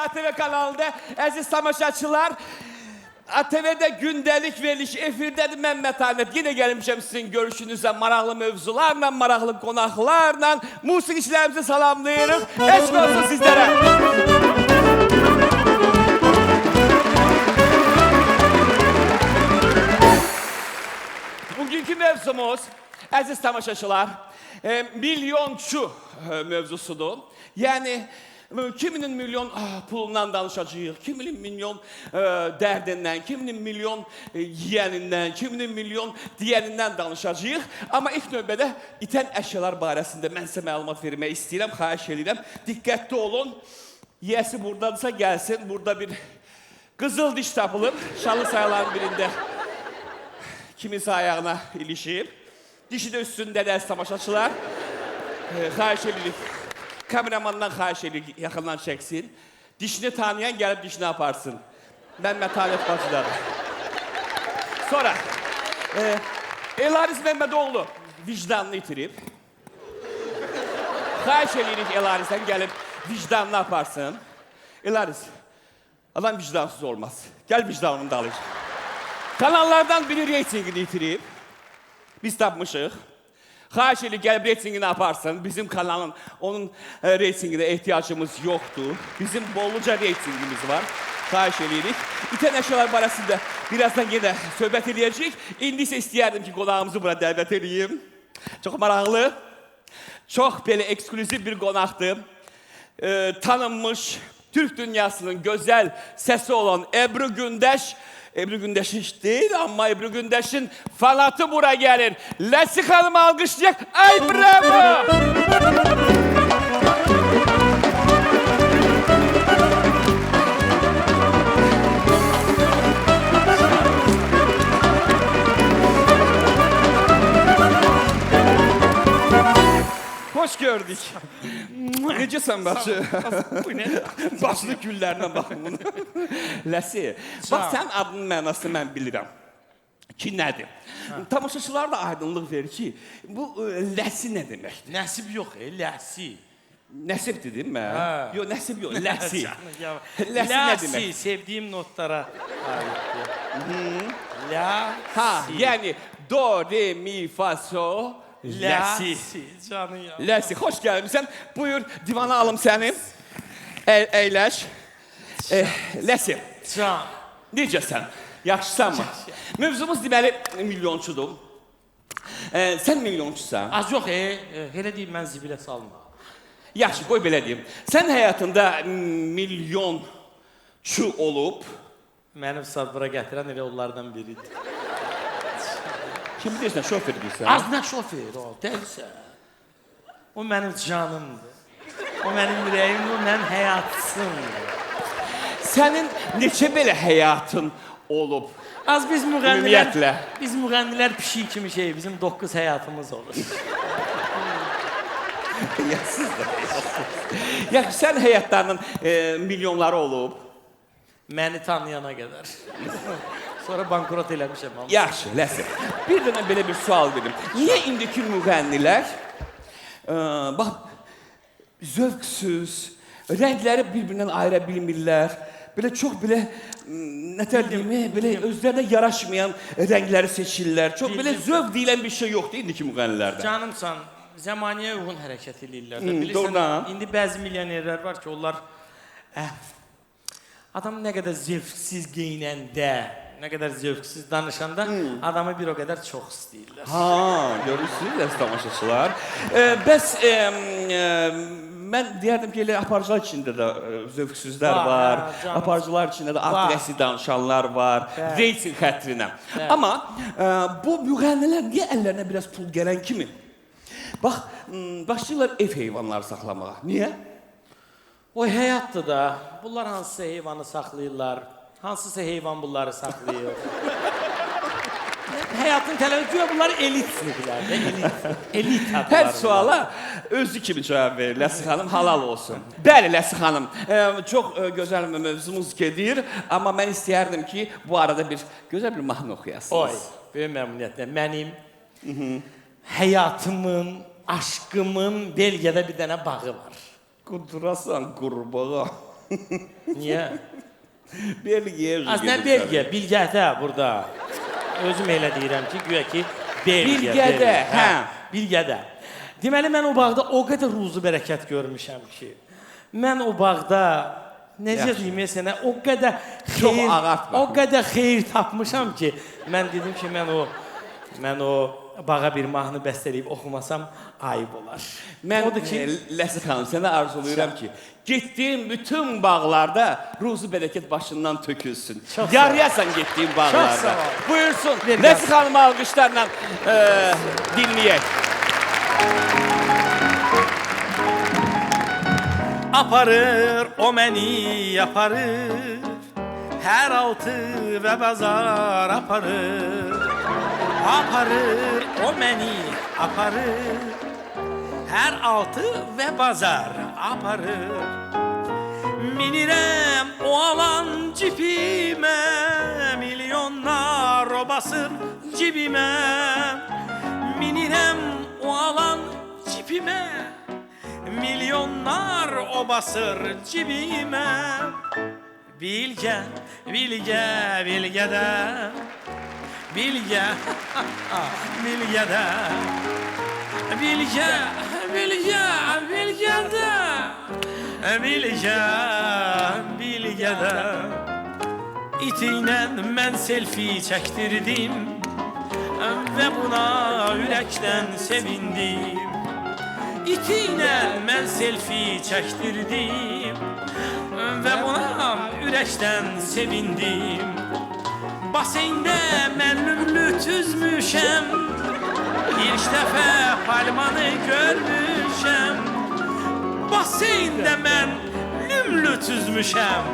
ATV kanalında əziz tamaşaçılar. ATV'de gündelik veriliş efirdədir mən Mətanət. Yine gəlmişəm sizin görüşünüzə maraqlı mövzularla, maraqlı qonaqlarla. Musiqiçilərimizi salamlayırıq. Eşq olsun sizlərə. Bugünkü mövzumuz, əziz tamaşaçılar, milyonçu mövzusudur. Yəni, kiminin milyon pulundan danışacağıq, kiminin milyon dərdindən, kiminin milyon yiyənindən, kiminin milyon deyənindən danışacağıq. Amma ilk növbədə itən əşyalar barəsində mən sizə məlumat vermək istəyirəm, xahiş edirəm. Diqqətli olun, yiyəsi buradadırsa gəlsin, burada bir qızıl diş tapılıb, şalı sayaların birində kiminsə ayağına ilişib. Dişi də üstündədir əziz tamaşaçılar. Xahiş edirik. Kameramandan xahiş edirik, yaxından çəksin. Dişini tanıyan gəlib dişini aparsın. Mən Mətanət bacıdadır. Sonra, Elaris Məmmədoğlu vicdanını itirib. Xahiş edirik Elaris'dən gəlib vicdanını aparsın. Elaris, adam vicdansız olmaz. Gəl vicdanını da alır. Kanallardan biri reytingini itirib. Biz tapmışıq. Xahiş edir, gəlib reytingini aparsın. Bizim kanalın, onun reytinginə ehtiyacımız yoxdur. Bizim bolluca reytingimiz var. Xahiş edirik. İtən əşyalar barəsində birazdan yenə söhbət edəcəyik. İndi isə istəyərdim ki, qonağımızı bura dəvət edeyim. Çox maraqlı, çox belə eksklüziv bir qonaqdır. Tanınmış Türk dünyasının gözəl səsi olan Ebru Gündeş. Ebru Gündeş hiç değil ama Ebru Gündeş'in fanatı buraya gelir. Lasik Hanım'ı alkışlayacak. Ay bravo! Hoş gördük. Necəsən başı? Bu ne? Başlı güllərlə baxın bunu. Ləsi, bax sən adının mənasını mən bilirəm. Ki nədir? Tamaşaçılar da aydınlıq verir ki, bu ləsi nə deməkdir? Nəsib yox, ləsi. Nəsibdir değil mi? Yox, nəsib yox, ləsi. Ləsi nə demək? Ləsi, sevdiyim notlara aiddir. Ləsi. Ha, yəni do, re, mi, fa, so... Ləsi. Canım ya. Ləsi, xoş gəlmişsən. Buyur, divana alım səni. Əyləş. Ləsi. Can. Necəsən? Yaxşısan mı? Mövzumuz deməli milyonçudur. Sən milyonçusan. Az yox, elə deyim, mən zibilə salma. Yaxşı, qoy belə deyim. Sən həyatında milyonçu olub. Mənim sabıra gətirən elə onlardan biridir. Kim bilirsən, şofer bilirsən? Az nə şofer o, deyilsən. O mənim canımdır. O mənim ürəyimdir, o mənim həyatımdır. Sənin neçə belə həyatın olub? Az biz müğənnilər... Ümumiyyətlə. Biz müğənnilər pişik kimi şey, bizim 9 həyatımız olur. Yaxsız da. Yaxşı, sən həyatlarının milyonları olub. Məni tanıyana qədər. Sonra bankrot eləmişəm. Yaxşı, Ləsi. Bir dənə belə bir sual verim. Niyə indiki müğənnilər, bax, zövqsüz, rəngləri bir-birindən ayıra bilmirlər, belə çox belə, nətər deyimi, belə özlərinə yaraşmayan rəngləri seçirlər. Çox belə zövq deyilən bir şey yoxdur indiki müğənnilərdə. Canımsan, zəmaniyə uyğun hərəkət edirlər. Doğrudan. İndi bəzi milyonerlər var ki, onlar adam nə qədər zövqsiz geyinəndə, nə qədər zövqsiz danışanda adamı bir o qədər çox istəyirlər. Ha, görürsünüz əziz tamaşaçılar. Bəs mən deyərdim ki, elə aparıcılar içində də zövqsüzlər var, aparıcılar içində də adresi danışanlar var, reyting xətrinə. Amma bu müğənnilər niyə əllərinə biraz pul gələn kimi? Bax, başlayırlar ev heyvanları saxlamağa. Niyə? O həyatdır da, bunlar hansısa heyvanı saxlayırlar, hansısa heyvan bunları saxlayır. Həyatın tələbi güya bunlar elit siniflər, elit adlar. Hər suala özü kimi cavab verir Ləsi xanım, halal olsun. Bəli Ləsi xanım, çox gözəl mövzumuz gedir, amma mən istəyərdim ki, bu arada bir gözəl bir mahnı oxuyasınız. Oy, böyük məmnuniyyətlə, mənim həyatımın, aşkımın Belgiyada bir dənə bağı var. Qudurasan qurbağa. Niyə? Belgiya. Aslında Belgiya, Bilgədə burada. Özüm elə deyirəm ki, güya ki, Belgiya. Bilgədə, hə. Bilgədə. Deməli, mən o bağda o qədər ruzu bərəkət görmüşəm ki, mən o bağda, necə deyim sənə, o qədər xeyir, ağartma. o qədər xeyir tapmışam ki, mən dedim ki, mən o bağa bir mahnı bəstələyib oxumasam ayıb olar. Mən Odur ki, Ləzət xanım, sənə arzulayıram ki, getdiyim bütün bağlarda ruzu bərəkət başından tökülsün. Çox Yarayasan getdiyim bağlarda. Çox sağ ol. Buyursun, Bir Ləzət xanımı alqışlarla dinləyək. aparır o məni aparır, hər altı və bazar aparır. Aparır o məni aparır, hər altı və bazar aparır. Minirəm o alan cipimə, milyonlar o basır cibimə. Minirəm o alan cipimə, milyonlar o basır cibimə. Bilgə, bilgə, bilgədə, bilgə, bilgədə, bilgə, bilgə, bilgədə, bilgə, bilgədə. İtinlə mən selfie çəkdirdim və buna ürəkdən sevindim. İtinlə mən selfie çəkdirdim və buna ürəkdən sevindim. Baseyndə mən lümlü tüzmüşəm, ilk dəfə palmanı görmüşəm. Baseyndə mən lümlü tüzmüşəm,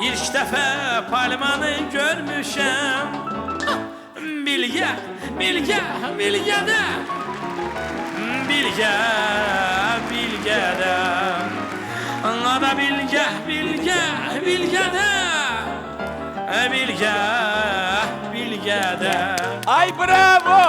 ilk dəfə palmanı görmüşəm. Bilgə, bilgə, bilgədə, bilgə, bilgədə, ana bilgə, bilgə, bilgədə, bilgə, bilgədə. Ay bravo!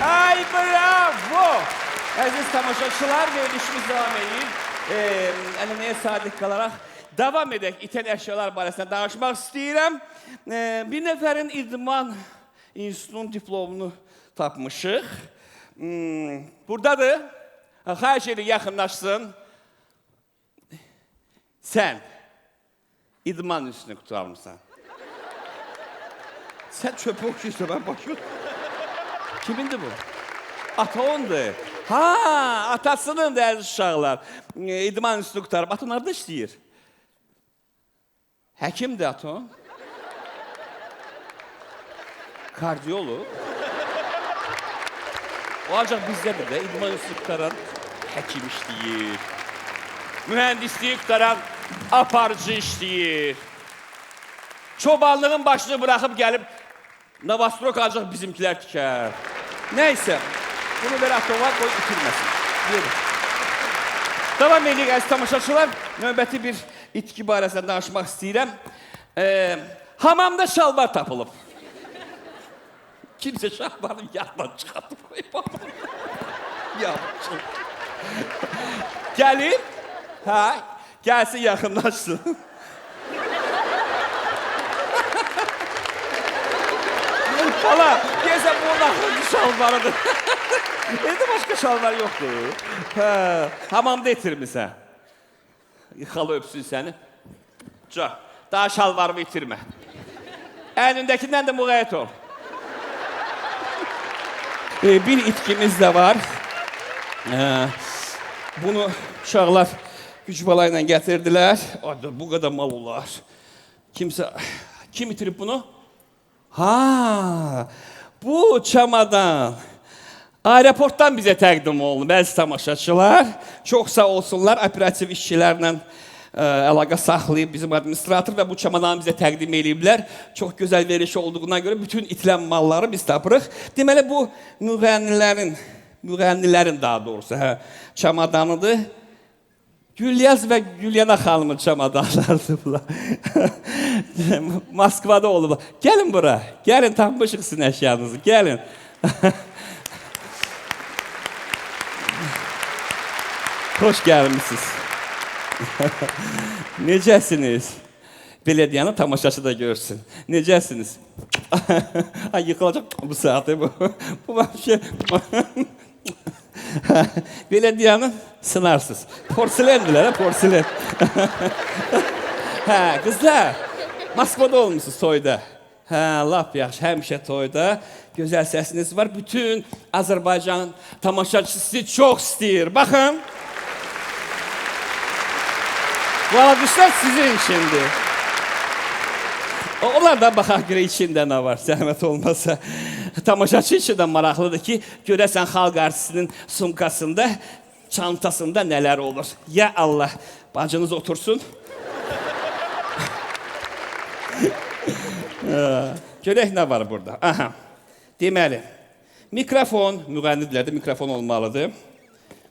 Ay bravo! Əziz tamaşaçılar, verilişimiz devam edir. Ənənəyə sadiq qalaraq davam edək. İtən əşyalar barəsində danışmaq istəyirəm. Bir nəfərin İdman İnstitutunun diplomunu tapmışıq. Buradadır. Xahiş edin, yaxınlaşsın. Sən İdman İnstitutunu qutarmısan. Sən çöpü oxuyursan, mən baxıyorum. Kimindir bu? Atondur. Ha, atasının da əziz uşaqlar. İdman İnstitutunu qutarıb. Aton harada işləyir? Həkimdir Aton. Kardiyolog. O ancaq bizdədir də. İdman İnstitutunu qutaran həkim işləyir. Mühəndisliyi qutaran aparıcı işləyir. Çobanlığın başını bıraxıb gəlib Navastrok ancaq bizimkilər tikər. Nəysə, bunu belə Atova qoy itirməsin. Yürü. Davam edirik əziz tamaşaçılar. Növbəti bir itki barəsində danışmaq istəyirəm. Hamamda şalvar tapılıb. Kimsə şalvarını yaddan çıxartıb qoyub. Yavrum. Gəlin. Hə, gəlsin yaxınlaşsın. Valla, deyəsən bunun axırıncı şalvarıdır. Evdə başqa şalvar yoxdur. Hamamda itirmirsən. Xala öpsün səni. Can, daha şalvarımı itirmə. Əlindəkindən də müğayət ol. Bir itkimiz də var. Bunu uşaqlar güc balayla gətirdilər. Bu qədər mal olar. Kim itirib bunu? Ha, bu çamadan aeroportdan bizə təqdim olunub, əziz tamaşaçılar. Çox sağ olsunlar, operativ işçilərlə əlaqə saxlayıb bizim administrator və bu çamadanı bizə təqdim ediblər. Çox gözəl veriş olduğuna görə bütün itilən malları biz tapırıq. Deməli, bu müğənnilərin daha doğrusu çamadanıdır. Gülyaz və Gülyana xanımın çamadanlarıdır bunlar. Moskvada olublar. Gəlin bura, gəlin tapmışıq sizin əşyanızı, gəlin. Xoş gəlmişsiniz. Necəsiniz? Belediyanın tamaşaçı da görsün. Necəsiniz? Ay, yıkılacaq bu saatı bu. Bu vəbşə... Belediyanı sınarsız. Porselendilər, porselen. Hə, qızlar, Moskvada olmuşsunuz toyda. Hə, lap yaxşı, həmişə toyda. Gözəl səsiniz var. Bütün Azərbaycan tamaşaçısı sizi çox istəyir. Baxın. Bu alqışlar sizin içindir. Onlar da baxaq görə içində nə var, zəhmət olmasa. Tamaşaçı üçün də maraqlıdır ki, görəsən xalq artistinin sumkasında, çantasında nələr olur. Ya Allah, bacınız otursun. Görək nə var burada. Aha. Deməli, mikrofon, müğənnilərdə mikrofon olmalıdır.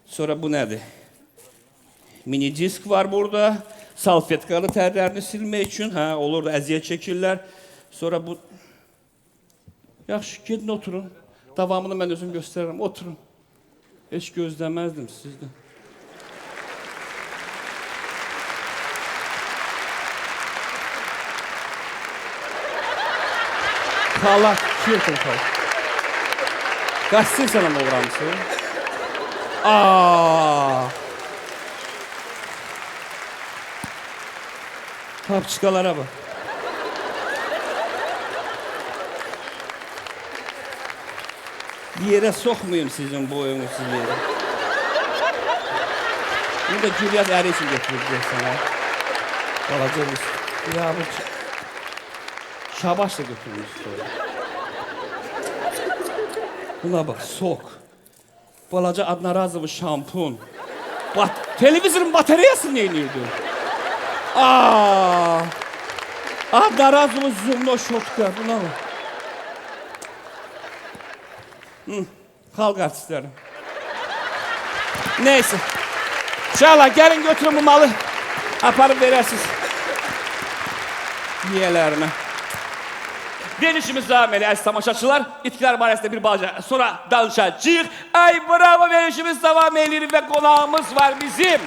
Sonra bu nədir? Mini disk var burada. Salfetkalı tərlərini silmək üçün. Hə, olur da əziyyət çəkirlər. Sonra bu... Yaxşı, gedin oturun. Davamını mən özüm göstərərəm. Oturun. Heç gözləməzdim sizdən. Xala, kirtin xala. Qaçsın sənə uğramısın? Papçıkalara bak. Bir yere sokmayayım sizin boyunuzu yere. Bunu da Gülyaz Əri için götürəcək sana. Alacağız. Ya bu Şabaş da götürmüş sonra. Buna bak, sok. Balaca Adnarazov şampun. Televizorun bataryası neyinirdi? Adnarazov'un zoomlu şotka. Buna bak. Xalq artistləri. Neyse. İnşallah gəlin götürün bu malı. Aparıb verərsiniz. Yiyələrimə. Verilişimiz davam edir, əziz tamaşaçılar. İtkilər barəsində bir balaca sonra danışacağıq. Ay bravo, verilişimiz devam edir ve qonağımız var bizim.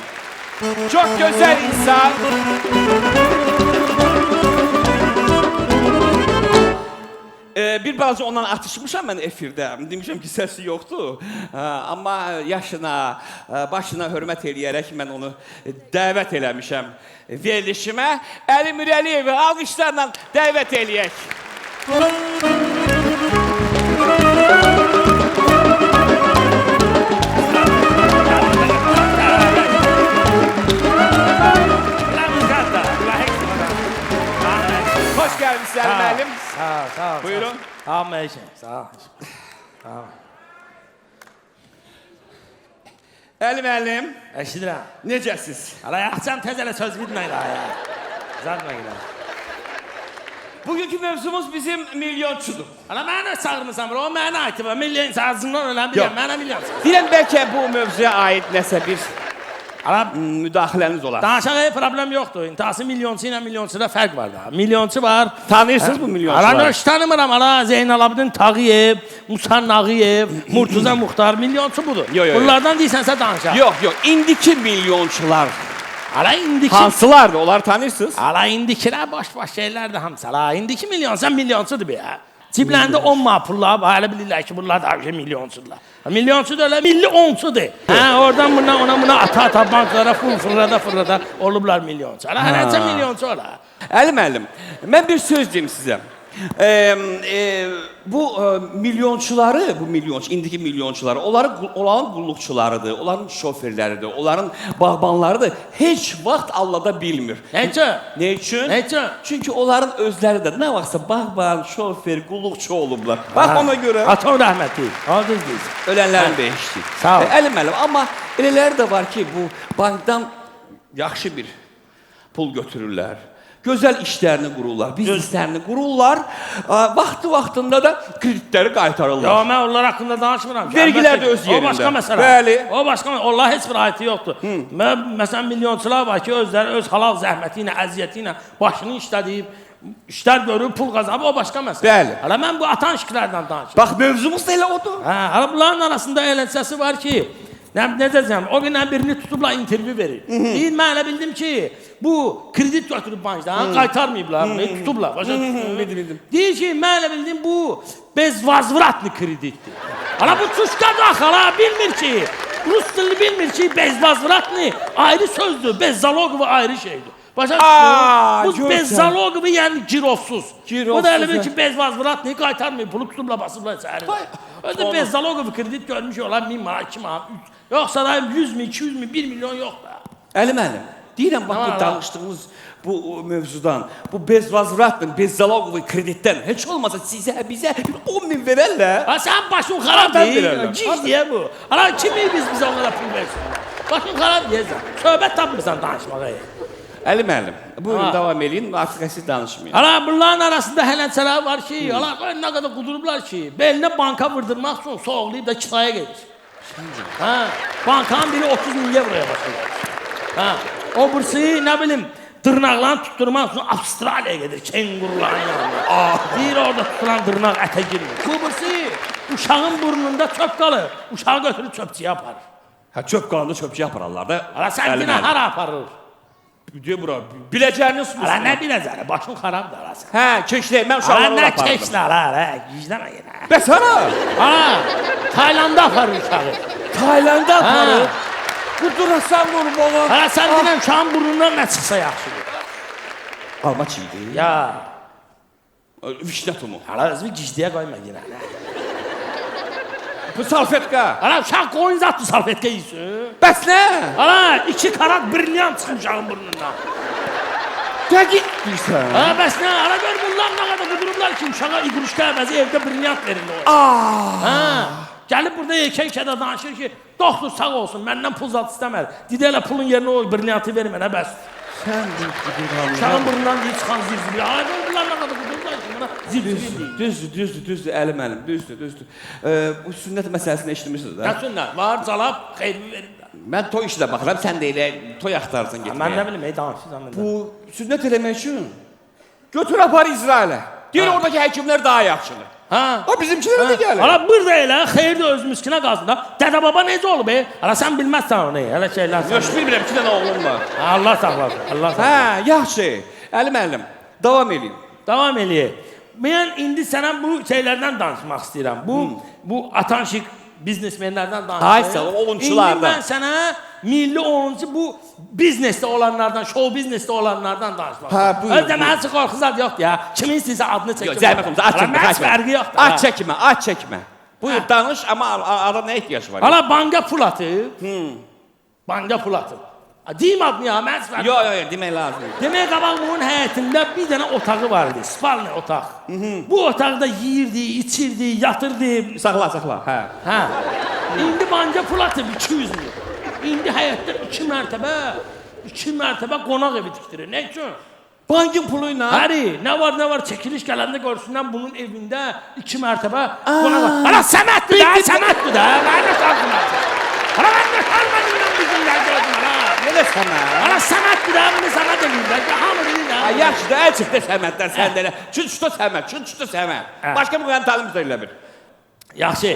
Çok güzel insan. Bir balaca ondan atışmışam mən efirdə. Demişəm ki, səsi yoxdur. Amma yaşına, başına hörmət eləyərək mən onu dəvət eləmişəm verilişimə. Əli Mürəliyevi alqışlarla dəvət eləyək. Hoş geldiniz Əli müəllim. Sağ ol. Buyurun. Sağ ol Məyşin. Sağ ol. Əli müəllim, Eşidirəm. necəsiz? Hala yaxşam təzələ söz bilməyin ha. Zərmə gidə. Bugünkü mövzumuz bizim milyonçudur. Hala mənə çağırmısan bura, o mənə aiddir. Milyon sağzından ölən biləm, mənə milyon. Deyirəm, bəlkə bu mövzuya aid nəsə bir müdaxiləniz olar. Danışaq problem yoxdur. İntihası milyonçu ilə milyonçuda fərq var da. Milyonçu var. Tanıyırsınız bu milyonçuları? Hala heç tanımıram. Hala Zeynalabdin Tağıyev, Musa Nağıyev, Murtuza Muxtar milyonçu budur. Bunlardan deyirsənsə danışaq. Yox, indiki milyonçular. Hala indiki... Hansılardır, onları tanıyırsınız? Hala indikilər baş şeylərdir hamısı. Hala indiki milyonsan milyonçudur be ya. Ciblərində 10 manat pullar var. Hələ bilirlər ki, bunlar da milyonçudur. Milyonçu da öyle milli onçudur. Oradan buna ata banklara fırlada olublar milyonçu. Hələcə milyonçu ola. Əli müəllim, mən bir söz deyim sizə. Bu milyonçuları, indiki milyonçuları, onların qulluqçularıdır, onların şoferləridir, onların bağbanlarıdır. Heç vaxt allada bilmir. Necə? Ne üçün? Necə? Çünki onların özləri də nə vaxtsa bağban, şofer, qulluqçu olublar. Bax ona görə. Atam rəhmətli. Adız deyilsin. Ölənlərin behişti. Sağ ol. Əli müəllim, amma elələri də var ki, bu bankdan yaxşı bir pul götürürlər. gözəl işlərini qururlar, bizneslərini qururlar, vaxtında da kreditləri qaytarırlar. Ya mən onlar haqqında danışmıram. Vergilər də öz yerində. O başqa məsələ. Bəli. O başqa məsələ. Allah heç bir aiti yoxdur. Məsələn, milyonçular var ki, özləri öz halal zəhməti ilə, əziyyəti ilə başını işlədib, işlər görüb, pul qazanıb, o başqa məsələ. Bəli. Hələ mən bu atan işlərdən danışıram. Bax, mövzumuz da elə odur. Hə, hələ bunların arasında eləncəsi var ki, necə deyəcəm, o gündən birini tutublar, intervyu verir. Deyir, mən elə bildim ki, bu kredit götürüb bankdan, qaytarmayıblar, tutublar. Bildim. Deyir ki, mən elə bildim, bu bezvazvratlı kreditdir. Hala bu çuşkadır, hala bilmir ki, Rus dilini bilmir ki, bezvazvratlı ayrı sözdür, bezzalogovu ayrı şeydir. Başa düşdün? Bu bezzalogovu yəni girovsuz. Bu da elə bil ki, bezvazvratlı qaytarmayıb, pulu tutublar, basıblar içəri. Özü bezzalogovu kredit görmüş olan 1000 manat, 2 manat, yoxsa da 100 min, 200 min, 1 milyon yox da. Əli mənim, deyirəm, bax, bu danışdığımız bu mövzudan, bu bezvazvratla, bezzalogovu kreditdən heç olmasa sizə, bizə 10 min verərlər. Ha, sən başın xarab deyil, gic deyə bu. Hala kimi bizə onlara pul versin? Başın xarab deyəcəm, söhbət tapmırsan danışmağa. Əli müəllim, buyurun davam edin, artıq siz danışmayın. Hala bunların arasında hələnçələr var ki, hala nə qədər qudurublar ki, belinə banka vırdırmaq üçün soğuqlayıb da kitaya gedir. Bankanın biri 30 min euroya başlayır. O birisi, nə bilim, dırnaqlarını tutturmaq üçün Avstraliyaya gedir, kenguruların yanına. Deyir, orada tutulan dırnaq ətə girmir. Bu birisi, uşağın burnunda çöp qalır, uşağı götürüb çöpçüyə aparır. Çöp qalanda çöpçüyə apararlar da. Hala sən yine hara aparır? Biləcəyini susmuşsun. Hala nə biləcəni, başın xarabdır hala sən. Hə, keçləyim, mən uşaqlarla Hala nə apardım. keçlər, hala, gizləmə yenə. Bəs hara? Hala, Taylanda aparır uşağı. Taylanda aparır? Bu durasan vurmalı. Hala sən dinən uşağın burnundan nə çıxsa yaxşıdır. Alma çiğdi. Ya. Vişnə tumu. Hala özümü gizliyə qoyma yenə. Bu salfetka. Hala uşaq qoyun zatlı salfetka yiyin. Bəs nə? Hala 2 karat brilyant çıxır uşağın burnundan. Dəqiq deyirsən. Hala bəs nə? Hala gör bunlar nə qədər qudurublar ki, uşağa iqruşka əvəzi evdə brilyant verirlər. Gəlib burada yekə-yekədə danışır ki, doktor sağ olsun, məndən pul zat istəməz. Didə elə pulun yerinə o brilyantı verir mənə bəs. Sən qudurlarla. Uşağın burnundan deyil çıxan zil-zil. Hala gör bunlar nə qədər qudurublar ki, buna zil-zil deyil. Düzdür, Əli mənim, düzdür. Bu sünnət məsələsini eşitmişsiniz də. Nə sünnət? Var, calab, xeyri verirlər. Mən toy işlə baxıram, sən də elə toy axtarırsan getməyə. Mən nə bilim, danışırsan məndə. Bu sünnət eləmək üçün götür apar İsrailə. Deyir, oradakı həkimlər daha yaxşıdır. O bizimkilərə də gəlir. Hala burada elə, xeyir də öz miskinə qalsın da. Dədə baba necə olub, Hala sən bilməzsən onu, elə şeylər sən. Yox, bilmirəm, 2 dənə oğlum var. Allah saxlasın, Allah saxlasın. Yaxşı. Əli müəllim, davam edin. Davam eləyək. Mən indi sənə bu şeylərdən danışmaq istəyirəm. Bu atanşik biznesmenlərdən danışmaq. Ay sağ ol, oyunçulardan. İndi mən sənə milli oyuncu bu biznesdə olanlardan, show biznesdə olanlardan danışmaq. Buyur. Özdə mənə heç qorxuzad yoxdur ya. Kimin istəyirsə adını çəkin. Yox, zəhmət olmasa, at çəkmə. Fərqi yoxdur. At çəkmə. Buyur, danış, amma arada nə ehtiyac var? Hala banka pul atıb. Banka pul atıb. Deyim adını ya, mən sənə. Yox, demək lazım. Demək qabaq bunun həyətində bir dənə otağı vardı, spalni otaq. Bu otaqda yeyirdi, içirdi, yatırdı. Saxla, hə. İndi banka pul atıb 200 min. İndi həyətdə 2 mərtəbə qonaq evi tikdirir. Nə üçün? Bankın pulu ilə? Həri, nə var, çəkiliş gələndə görsünlər bunun evində 2 mərtəbə qonaq var. Hala Səmətdir də, mənə sağlıqlar. Hala mən də sarmadığından bizimlər gördüm, hala. Elə Səmət? Hala Səmətdir də, bunu Səmət edirlər, hamı bilir də. Yaxşı da, əl çıxdı Səmətdən, sən də elə. Çün Səmət. Başqa müğənni tanımız da elə bir. Yaxşı.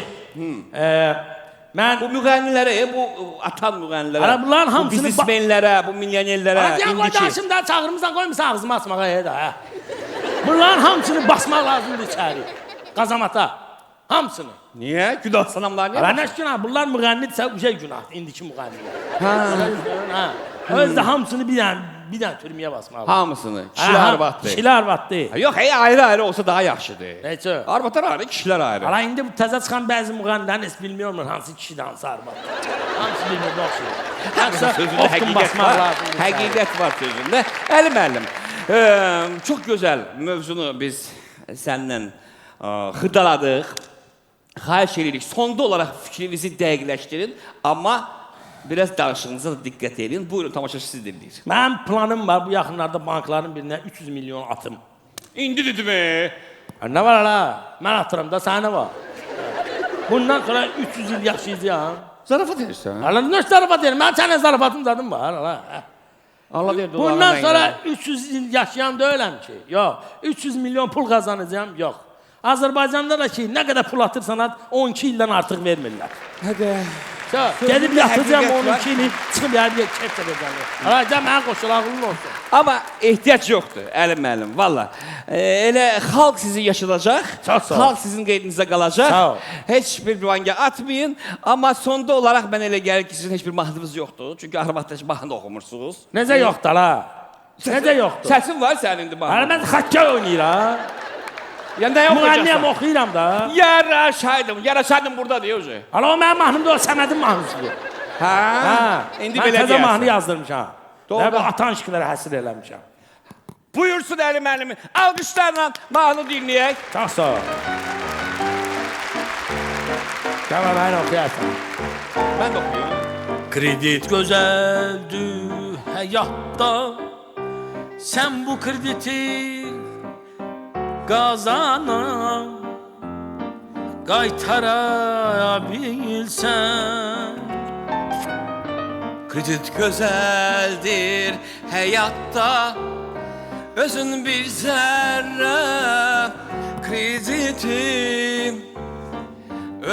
Mən bu müğənnilərə, bu atan müğənnilərə, bu biznesmenlərə, bu milyonerlərə, indiki... Qoydaşım da çağırmışsan, qoymuşsan ağzımı açmağa da. Bunların hamısını basmaq lazımdır içəri. Qazamata. Hamısını. Niyə? Günah sanamlar niyə? Nə günah? Bunlar müğənnidirsə, uşaq günahdır, indiki müğənnilər. Özdə hamısını bir dənə türməyə basmaq lazım. Hamısını? Kişilər arvaddır. Kişilər arvaddır. Yox, ayrı-ayrı olsa daha yaxşıdır. Neçə? Arvadlar ayrı, kişilər ayrı. Hala indi bu təzə çıxan bəzi müğənnilərin heç bilmiyorlar hansı kişidir, hansı arvaddır. Hamısı bilmir, oxşuyur. Sözündə həqiqət var sözündə. Əli müəllim, çox gözəl mövzunu biz səndən xırdaladıq. Xahiş edirik, sonda olaraq fikrinizi dəqiqləşdirin, amma biraz danışığınıza da diqqət edin. Buyurun, tamaşaçı siz dinləyir. Mənim planım var, bu yaxınlarda bankların birinə 300 milyon atım. İndi dedimi? Nə var hala? Mən atıram da, sənə var. Bundan sonra 300 il yaşayacağım. Zarafat edirsən. Hala, nə zarafat edirəm? Mən sənin zarafatın zadım var, hala. Allah verdi. Bundan sonra 300 il yaşayan deyiləm ki. Yox, 300 milyon pul qazanacağım, yox. Azərbaycanda da ki, nə qədər pul atırsan at, 12 ildən artıq vermirlər. Hədə. Gedib yatacağım 12 ili, çıxıb yərdiyə kef edəcəm. Hala, mənə qoşul, ağıllı olsun. Amma ehtiyac yoxdur, əlim müəllim, valla. Elə xalq sizi yaşadacaq, Çox sağ ol. xalq sizin qeydinizdə qalacaq. Sağ ol. Heç bir vanga atmayın, amma sonda olaraq mən elə gəlir ki, sizin heç bir mahnınız yoxdur. Çünki arvadda mahnı oxumursunuz. Necə yoxdur hala? Necə yoxdur? Səsin var sənin indi Hala, mahnı. mən xakkar oynayıram. Ya nə Müğənniyəm oxuyacaqsan? oxuyuram da. Yaraşaydım burada deyir o. Hala, o mənim mahnımda o Səmədin mahnısıdır. Hə, indi Mən belə təzə mahnı deyərsən. yazdırmışam. Doğru. Və bu atanşiklərə həsr eləmişəm. Buyursun əli müəllimi, alqışlarla mahnı dinləyək. Çox sağ ol. Tamam, mən oxuyarsan. Mən də oxuyuyorum. Kredit gözəldir həyatda, sən bu krediti qazana, qaytara bilsən. Kredit gözəldir həyatda, özün bir zərrə kreditim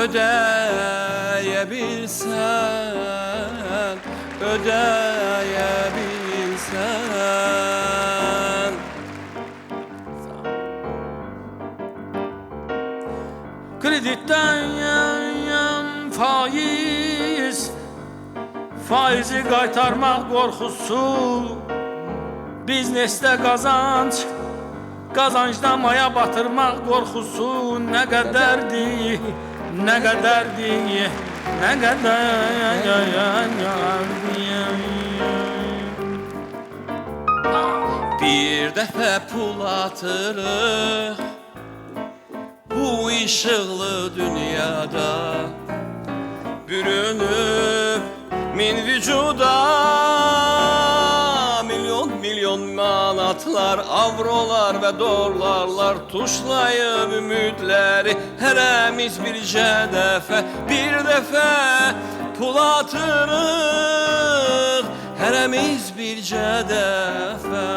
ödəyə bilsən, ödəyə bilsən. Kreditdən faizi qaytarmaq qorxusu, biznesdə qazancda maya batırmaq qorxusu nə qədərdir, nə qədərdir, nə qədərdir. Bir dəfə pul atırıq bu işıqlı dünyada, bürünüb min vücuda, milyon manatlar, avrolar və dollarlar tuşlayıb ümidləri. Hərəmiz bir dəfə pul atırıq, hərəmiz bircə dəfə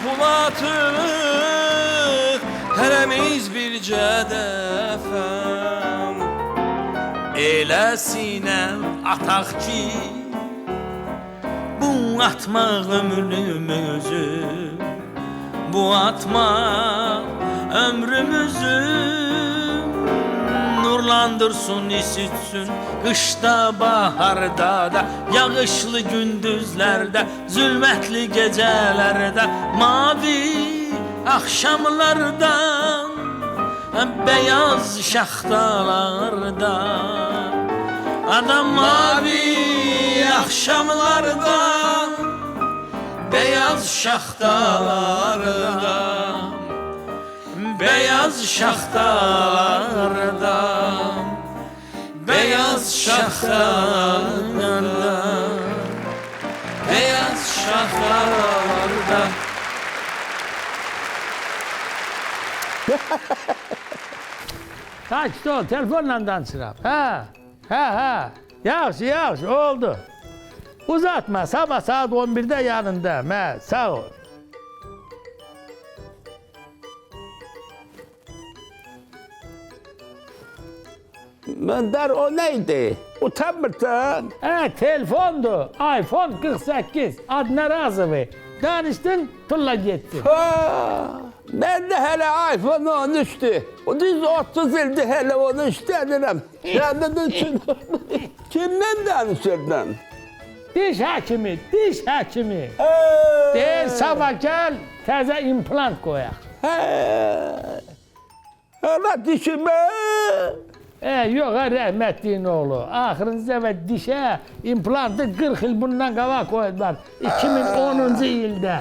pul atırıq, hərəmiz bircə dəfə. Eləsinə ataq ki, bu atmaq ömrümüzü, bu atmaq ömrümüzü, nurlandırsın, isitsin qışda, baharda da, yağışlı gündüzlərdə, zülmətli gecələrdə, mavi axşamlardan, beyaz şaxtalarda. Adam mavi axşamlarda, beyaz şaxtalarda, beyaz şaxtalarda, beyaz şaxtalarda, beyaz şaxtalarda. Kaçtı o, telefonla danışıram. Ha. Yaxşı, oldu. Uzatma, sabah saat 11'de yanında. Sağ ol. Önder o neydi? Utanmırsan. Telefondu. iPhone 48. Adına razı. Danıştın, tulla gitti. Ben de hele iPhone 13'tü. O düz 30 ildi hele onu istedim. Sen de düşün. Kimden danışırdın? Diş hakimi. Der sabah gel, təzə implant koyak. Hala dişime. Yok rəhmətliyin oğlu. Axırıncı və dişə implantı 40 il bundan qabaq koydular. 2010-cu ildə.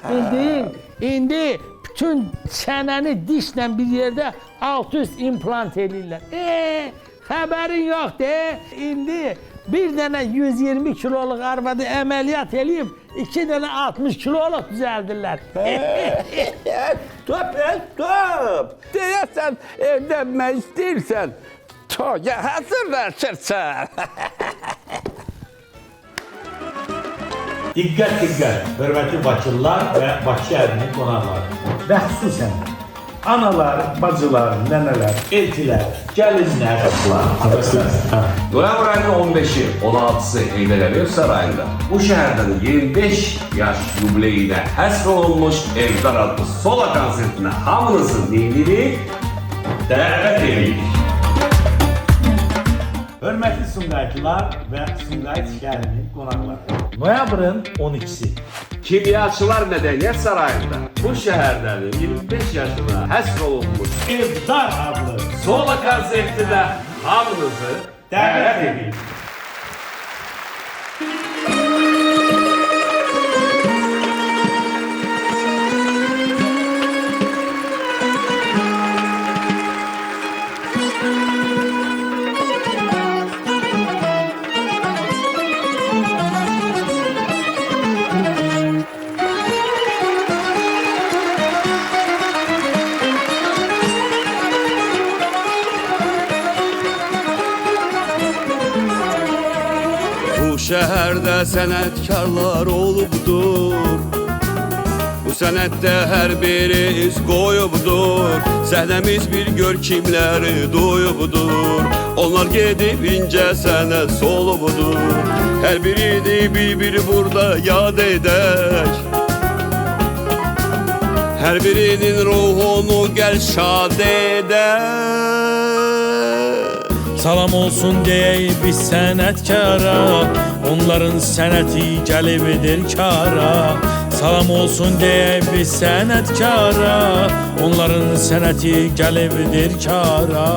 Bildin? İndi bütün çənəni dişlə bir yerdə alt üst implant eləyirlər. Xəbərin yoxdur. İndi bir dənə 120 kiloluq arvadı əməliyyat eləyib, 2 dənə 60 kiloluq düzəldirlər. Top, top. Deyəsən evlənmək istəyirsən, toya hazırlaşırsan. Diqqət, diqqət, hörmətli Bakılılar və Bakı şəhərinin qonaqları və xüsusən analar, bacılar, nənələr, eltilər, gəlinlər, Noyabr ayının 15'i, 16'sı Heydər Sarayı'nda bu şehirden 25 yaş yubileyine həsr olunmuş Evdar adlı sola konsertine hamınızın dinini dəvət edirik. hörmətli Sumqayıtlılar və Sumqayıt şəhərinin qonaqları. Noyabrın 12'si. Kimyaçılar Medeniyet Sarayı'nda bu şehirden 25 yaşına həsr olunmuş Evdar adlı sola konsertine hamınızı dəvət edirik. Bu şəhərdə sənətkarlar olubdur. Bu sənətdə hər biri iz qoyubdur. Səhnəmiz bir gör kimləri doyubdur. Onlar gedib incə sənət solubdur. Hər birini bir-bir burada yad edək. Hər birinin ruhunu gəl şad edək. Salam olsun deyək biz sənətkara, onların sənəti gəlib edir kara. Salam olsun deyək biz sənətkara, onların sənəti gəlib edir kara.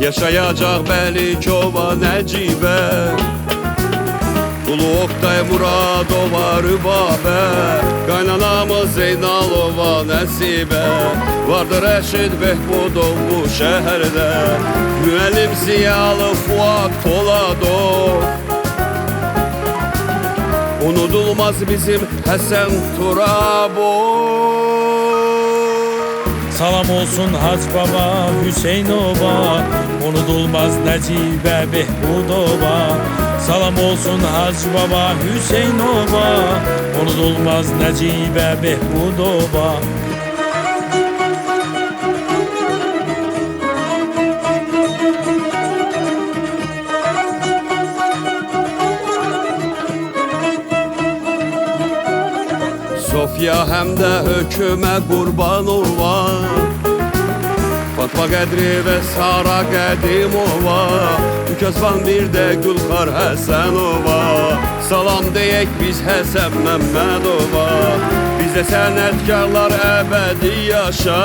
Yaşayacaq Bəlikova Nəcibə, Ulu Oktay Muradova Rübabə, Qaynanamız Zeynalova Nəsibə, vardır Rəşid Behbudov bu şəhərdə, Müəllim Ziyalı Fuad Poladov, unudulmaz bizim Həsən Turabov. Salam olsun Hac Baba Hüseynova, unudulmaz Nəcibə Behbudova. Salam olsun Hac Baba Hüseynova, unudulmaz Nəcibə Behbudova. Sofya həm də hökümə Qurbanova, Fatma Qədri və Sara Qədimova, Ükəzvan bir də Gülxar Həsənova. Salam deyək biz Həsən Məmmədova, bizdə sənətkarlar əbədi yaşa.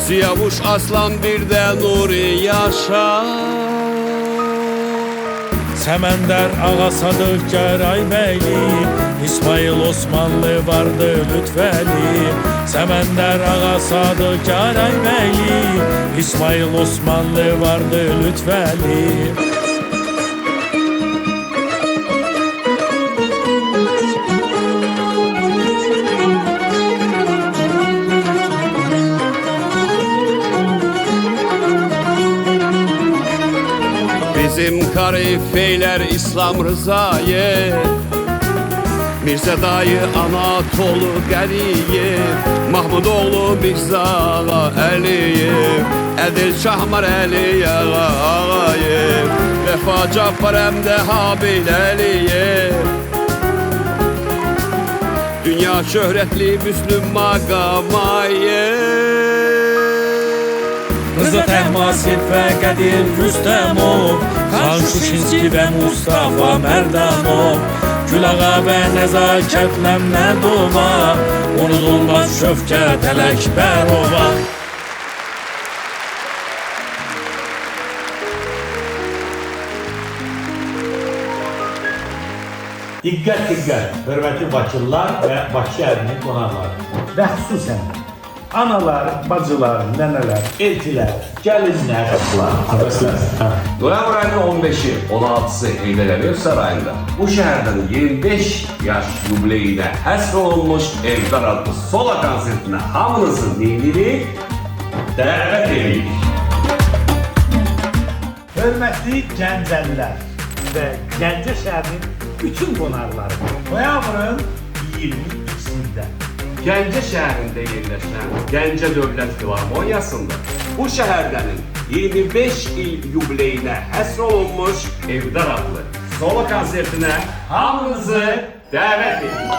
Siyavuş Aslan bir də Nuri yaşa. Səməndər Ağa Sadıq Gəray bəyli, İsmail Osmanlı vardı Lütfəli. Səməndər Ağa Sadıq Gəray bəyli, İsmail Osmanlı vardı Lütfəli. Bizim karifeyler İslam Rızayev, Mirzə dayı Anatolu Qəliyev, Mahmudoğlu Mirzə Ağa Əliyev, Ədil Şahmar Əli Ağa Ağayev, Vəfa Cabbar Əmdə Habil Əliyev, Dünya şöhrətli Müslüm Maqamayev. Rıza Təhmasib və Qədir Rüstəmov, Xan Şuşinski və Mustafa Mərdamov, Gülağa və Nəzakət Məmmədova, unudulmaz Şövkət Ələkbərova. Diqqət, diqqət, hörmətli Bakılılar və Bakı şəhərinin qonaqları və xüsusən analar, bacılar, nənələr, elçilər, gəlinlər, Noyabr ayının 15'i, 16'sı Heydər Əliyev Sarayı'nda bu şehirden 25 yaş yubileyine həsr olunmuş Evdar adlı solo konsertine hamınızı neyini dəvət edirik. hörmətli Gəncəlilər və Gəncə şəhərinin bütün qonaqları noyabrın 22-sində Gəncə şəhərində yerləşən Gəncə Dövlət Filarmoniyasında bu şəhərlərin 25 il yubileyine həsr olunmuş Evdar adlı solo konsertine hamınızı dəvət edirik.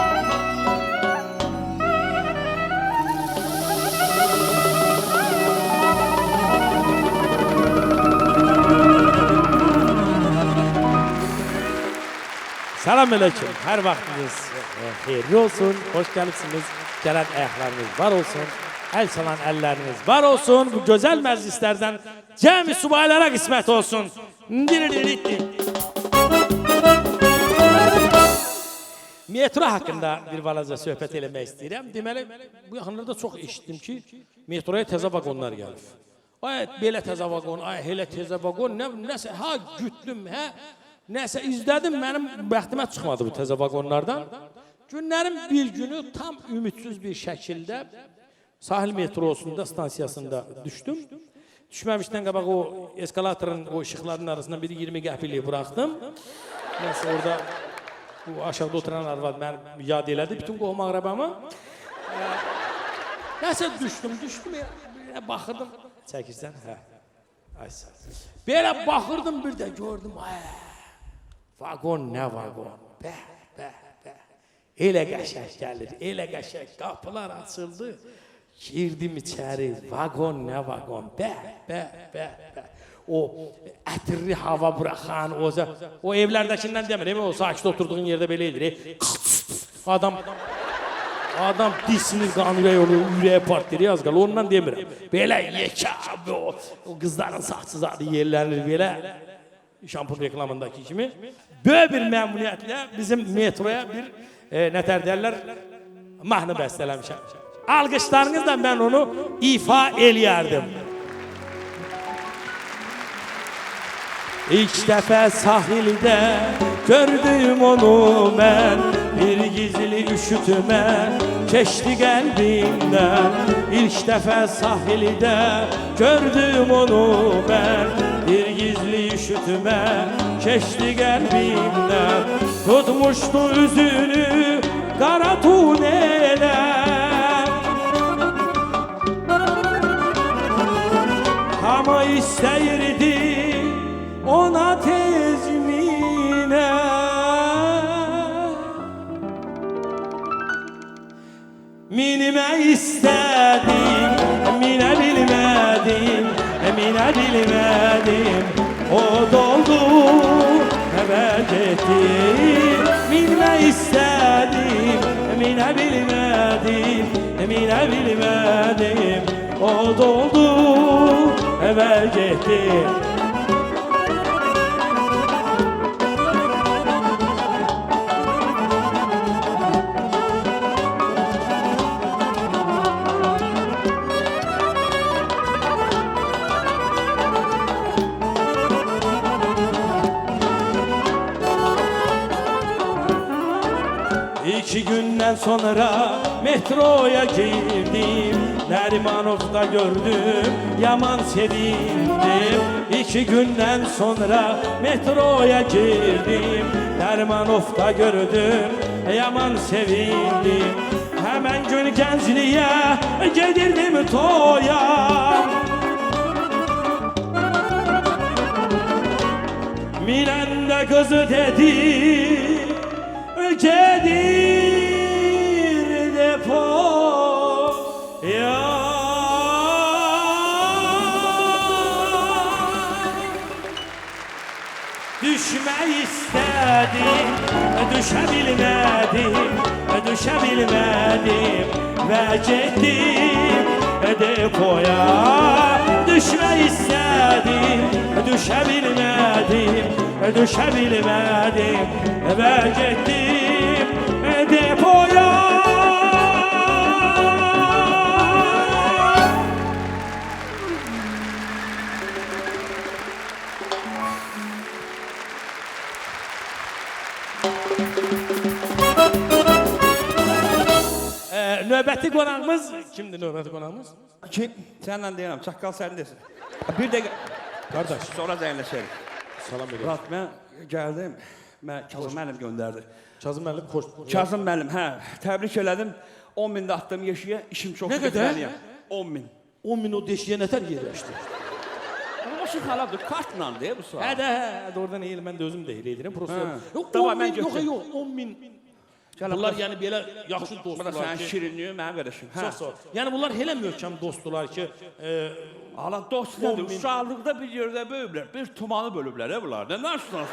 Selamünaleyküm. Her vaktiniz hayırlı olsun. Hoş geldiniz. Gelen ayaklarınız var olsun. El salan elleriniz var olsun. Bu güzel meclislerden cemi subaylara kısmet olsun. Metro hakkında bir balaca söhbət eləmək istəyirəm. Deməli, bu yaxınlarda çox eşitdim ki, metroya təzə vagonlar gəlir. Ay, belə təzə vagon, ay, elə təzə vagon, nəsə, ha, gütlüm, hə? Nəsə izlədim, mənim bəxtimə çıxmadı bu təzə vagonlardan. Günlərin bir günü tam ümidsiz bir şəkildə sahil metrosunda, stansiyasında düşdüm. Düşməmişdən qabaq o eskalatorun, o işıqların arasından biri 20 qəpikliyi buraxdım. Nəsə orada bu aşağıda oturan arvad məni yad elədi, bütün qohum ağrabamı. Nəsə düşdüm, baxırdım. Çəkirsən, hə. Belə baxırdım, bir də gördüm, vagon nə vagon, bəh, bəh, bəh. Elə qəşək gəlir, elə qəşək, qapılar açıldı. Girdim içəri, vagon nə vagon, bəh, bəh, bəh, bəh. O ətirli hava buraxan, o evlərdəkindən demir, o sakit oturduğun yerdə belə edir. Adam disinir, qanıraya olur, ürəyə partlayır, az qal, ondan demirəm. Belə yekə, o qızların saçsızadı yerlənir, belə. Şampun reklamındaki kimi. Böyle bir məmnuniyyətlə bizim metroya bir nətər deyərlər, mahnı bəstələmişəm. Alqışlarınızla mən onu ifa eləyərdim. İlk dəfə sahildə gördüm onu mən, bir gizli üşütmə keçdi qəlbimdən. İlk dəfə sahildə gördüm onu mən, bir gizli üşütmə keçdi qəlbimdən. Tutmuşdu üzünü qara tunelə, hamı istəyirdi ona tez minə. Minimə istədim, minə bilmədim, minə bilmədim. O doldu və getdi. Minmə istədim, minə bilmədim, minə bilmədim. O doldu və getdi. İki gündən sonra metroya girdim, Nərimanovda gördüm, yaman sevindim. İki gündən sonra metroya girdim, Nərimanovda gördüm, yaman sevindim. Həmən gün gəncliyə gedirdim toya, minəndə qızı dedi, gedir depoya. Düşmək istədim, düşə bilmədim, düşə bilmədim və getdim depoya. Düşmək istədim, düşə bilmədim, düşə bilmədim və getdim toya. Növbəti qonağımız kimdir növbəti qonağımız? Kim? Sənlə deyirəm, çaqqal sənindesin. Bir dəqiqə. Qardaş, Sonra zəyinləşərik. salam elə. Murat, mən gəldim. Mən Kazım müəllim göndərdi. Kazım müəllim xoş. Kazım müəllim, hə, təbrik elədim. 10 min də atdım yeşiyə, işim çox Nə qədər? bitməliyəm. 10 min. 10 min o deşiyə nətər yerləşdi? Amma o şey xalabdır, kartla deyə bu sual. Hə də, doğrudan eyl, mən də özüm də eyl edirəm. Prosta. Hə. Yox, Tamam, 10 mən min, yox, götürüm. yox, 10 min. Gələ Bunlar bax. yəni belə yaxşı Bu da dostlar sənin ki. şirinliyin, mənim qardaşım. Hə. Çox sağ ol. Yəni bunlar elə möhkəm dostlar ki, Ala dost 10 nədir? min. Uşaqlıqda bir yerdə böyüblər, bir tumanı bölüblər, bunlar. Nə danışırsan?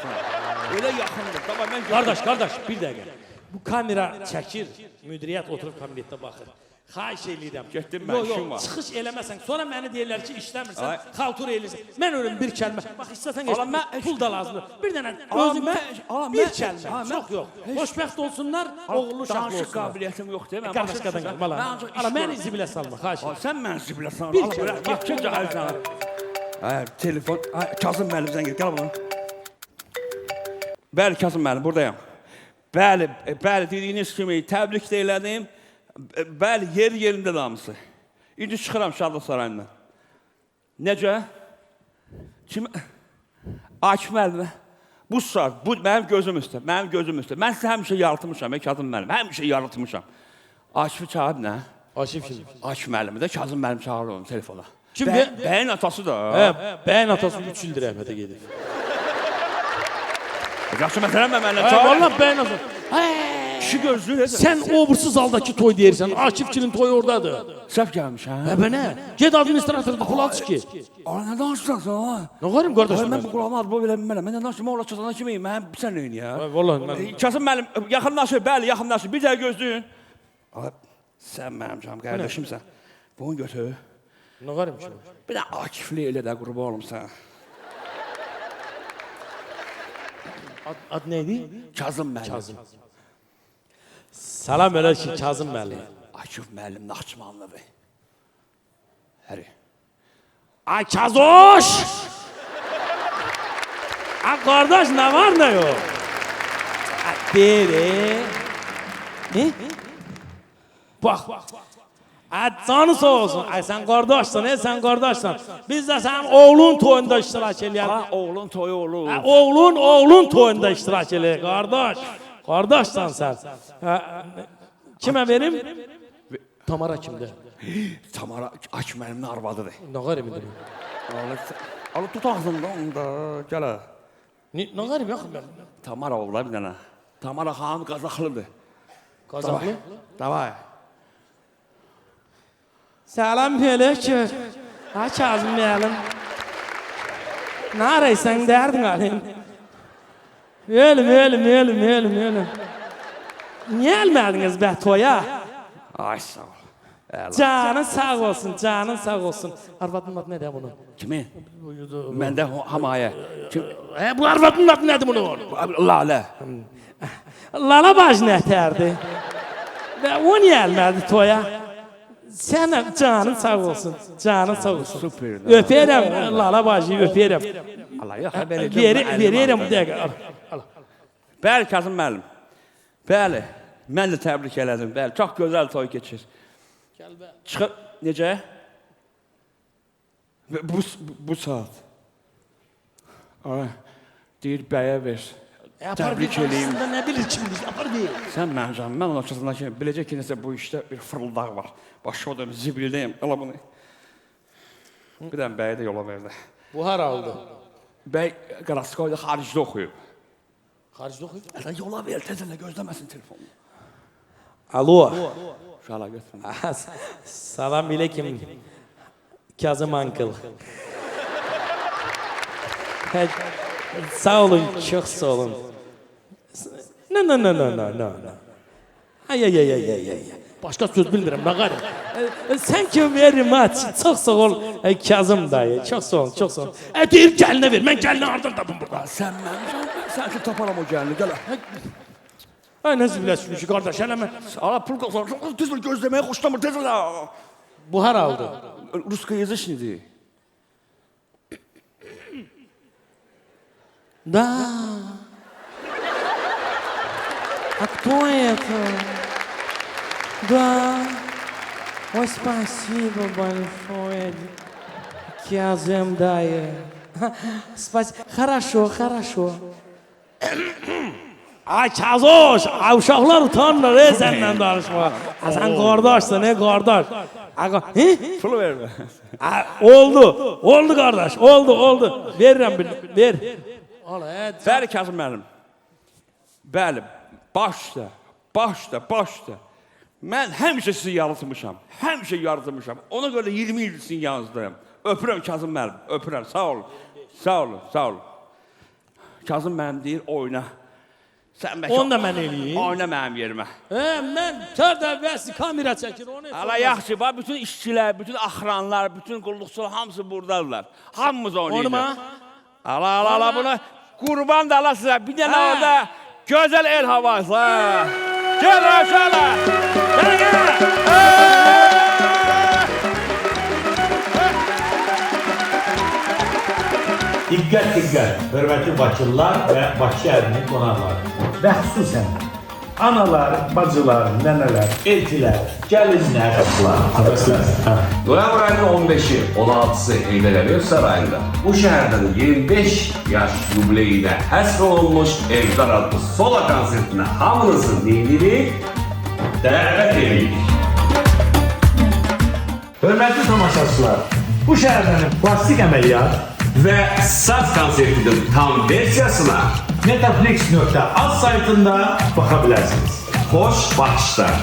Elə yaxındır. Tamam, mən qardaş, bir dəqiqə. Bu kamera çəkir, müdiriyyət oturub kabinetdə baxır. Xahiş eləyirəm. Getdim mən, işim var. Çıxış eləməsən, sonra məni deyirlər ki, işləmirsən, Ay. xaltura eləyirsən. Mən ölüm bir kəlmə. Bax, istəsən Ala, geç, mən- pul da lazımdır. Bir dənə Ala, özümə ala, bir mən- kəlmə. ala, mən- Çox yox. Xoşbəxt olsunlar, oğullu uşaqlı danışıq olsunlar. qabiliyyətim yoxdur. Mən Qardaş qadan başa qalma. ancaq iş Ala, məni görürəm. zibilə salma, xahiş Ala, edirəm. sən mən zibiləsən. Bir Ala, kere. bırak, getcə gəlsən. Hə, telefon. Ay, Kazım müəllim zəng et, gəl buna. Bəli, Kazım müəllim, buradayam. Bəli, bəli, dediyiniz kimi təbrik də elədim. Bəli, yerində damısı. İndi çıxıram Şadlıq sarayından. Necə? Kim? Akif müəllim. Bu saat, bu mənim gözüm üstə, mənim gözüm üstə. Mən sizə həmişə yaratmışam, Kazım müəllim. Həmişə yaratmışam. Akifi çağırıb nə? Aşif kim? Akif müəllimi də Kazım müəllim çağırır onu telefona. Kim Bəyin atası da. Hə, bəyin atası 3 ildir rəhmətə gedib. Yaxşı məsələn mən mənlə Hə, çağır. vallahi bəyin atası. Kişi gözlüyür. Sən obursuz haldakı toy deyirsən, Akifçinin toyu oradadır. Səhv gəlmiş, hə? Hə, bə nə? Ged administratorda pul al ki. Ana, nə danışırsan ha? Nə qarım qardaşım? Mən bu qulağıma adbo verə bilmərəm. Mən nə danışım, ola çatana kimiyim? Mən sən neyin ya? Vallahi mən... Kasım müəllim, yaxınlaşır, bəli, yaxınlaşır. Bir dəqiqə gözləyin. Ala, sən mənim canım, qardaşımsan. Bunu götür. Nə qarım ki? Bir də Akifli elə də qurban olum sən. Ad neydi? Kazım müəllim. Kazım. Salam əleykum Kazım müəllim. Akif müəllim Naxçıvanlıdır. Həri. Ay Kazoş! Ay qardaş, nə var nə yox? Ay beri. Ne? Bax. Ay canı sağ olsun. Ay sən qardaşsan, sən qardaşsan. Biz də sənin oğlun toyunda iştirak eləyək. Ha, oğlun toyu olur. Oğlun toyunda iştirak eləyək, qardaş. Qardaşsan sən. Kimə verim? Tamara kimdir? Tamara Akif müəllimin arvadıdır. Nə qarım idi? Ala tut ağzında onu da, gəl ha. Nə qarım yox mən? Tamara oğlan bir dənə. Tamara xanım Qazaxlıdır. Qazaxlı? Davay. Salam əleykum. Ha Kazım müəllim. Nə araysan dərdin alim? Ölüm. Niyə gəlmədiniz bə toya? Ay sağ ol. Canın sağ olsun. Arvadın adı nədir bunun? Kimi? Məndə hamayə. Bu arvadın adı nədir bunun? Lalə. Lala bacı nətərdi? Və o niyə gəlmədi toya? Sən canın sağ olsun. Süper. Öpərəm Lala bacıyı, öpərəm. Allah yox, verəcəm. Verirəm bir dəqiqə. Bəli, Kazım müəllim. Bəli, mən də təbrik elədim. Bəli, çox gözəl toy keçir. Çıxıb, necə? Bu saat. Ay, deyir, bəyə ver. Təbrik eləyim. Nə bilir kimdir, apar deyil. Sən mənim canım, mən onun açısından ki, biləcək ki, nəsə bu işdə bir fırıldaq var. Başı o da zibildəyim, ala bunu. Bir dənə bəyə də yola verdi. Bu hara oldu? Bəy Qaraskoyda xaricdə oxuyub. Xaricdə oxuyub. Ələ yola ver, tezələ gözləməsin telefonu. Alo. Uşaqlar götürün. Salam aleyküm. Kazım uncle. Sağ olun, çox sağ olun. No. Ay. Başqa söz bilmirəm, nə qarım. Thank you very much. Çox sağ ol, Kazım dayı. Çox sağ ol. Deyir gəlinə ver, mən gəlini hardan tapım burada? Sən mənim canım, sən ki taparam o gəlini, gələ. Ay nə zibiləsin ki, qardaş, eləmə. Ala pul qazanır. Tez ol gözləməyə xoşlamır. Tez ol. Bu hər halda. Russkoязычный. Да. А кто это? Да. Ой, спасибо большое. Кязем дае. Спасибо. Хорошо, хорошо. Ay Kazoş, ay uşaqlar utanırlar səndən danışmağa. Sən qardaşsan, qardaş. Pul vermə. Oldu qardaş, oldu. Verirəm bir, ver. Bəli Kazım müəllim. Bəli, başda. Mən həmişə sizi yalıtmışam. Ona görə 20 il sizin yanınızdayım. Öpürəm Kazım müəllim, öpürəm. Sağ olun. Kazım müəllim deyir, oyna. Onu da mən eləyim. Oyna mənim yerimə. Mən tərbiyəsi kamera çəkir onu. Ala yaxşı, bax bütün işçilər, bütün axranlar, bütün qulluqçular hamısı burdadılar. Hamımız oynayacaq. Onu Ala bunu qurban da ala sizə. Bir dənə orada gözəl el havası. Gəl aşağıya. Diqqət, hörmətli Bakılılar və Bakı şəhərinin qonaqları və xüsusən analar, bacılar, nənələr, elçilər, gəlinlər, Noyabr ayının 15'i, 16'sı Heydər Əliyev Sarayında bu şəhərdən 25 yaş yubileyinə həsr olunmuş Evdar adlı sola konsertinə hamınızı neylirik, dəvət edirik. Hörmətli tamaşaçılar, bu şəhərdən plastik əməliyyat Və saz konsertinin tam versiyasına Netflix.az saytında baxa bilərsiniz. xoş baxışlar.